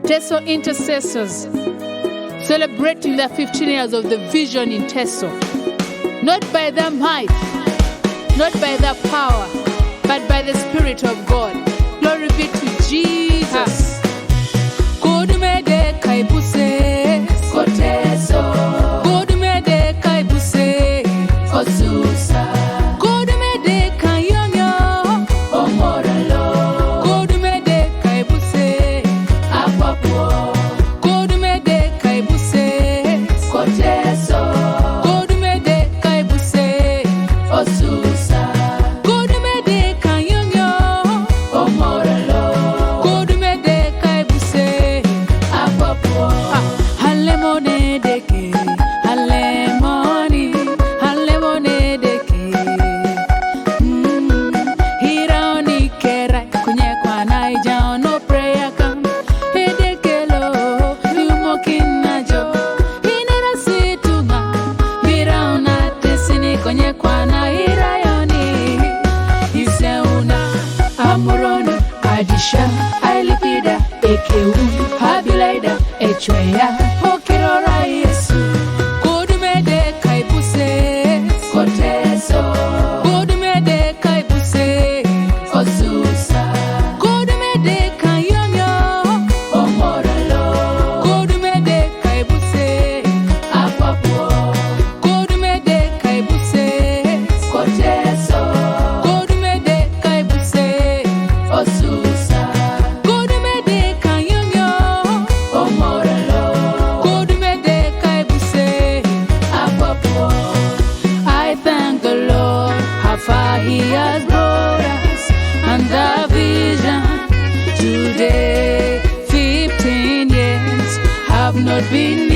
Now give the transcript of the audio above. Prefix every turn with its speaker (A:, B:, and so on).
A: Teso intercessors celebrating their 15 years of the vision in Teso. Not by their might, not by their power, but by the Spirit of God. Glory be to Jesus. Kodum Edeke Aibuses Koteso. Kodum Edeke Aibuses Kosusa. Kodum Edeke Yonyo Omoralo. Kodum Edeke Aibuses Apapo. Kodum Edeke Aibuses Koteso. Kodum Edeke Aibuses Osusa. Kodum Edeke Yonyo Omoralo. Kodum Edeke Aibuses Apapo. Halemone Edeke, halemone Edeke. Hiraoni kera kunye kwa naija no prayer kam. Edeke lo yumo kinajo. Hinera situma hiraona tesini kunye kwa na hirayoni. Iseuna amuroni adisha ailipida ekeu habilaida echweya hokirora Yesu. Kodum Edeke Aibuses Koteso. Kodum Edeke Aibuses Kosusa. Kodum Edeke Yonyo Omoralo. Kodum Edeke Aibuses Apapo. Kodum Edeke Aibuses Koteso. Kodum Edeke Aibuses Osusa. Kodum Edeke Yonyo Omoralo. Kodum Edeke Aibuses Apapo. I thank the Lord how far He has brought us, and the vision today, 15 years have not been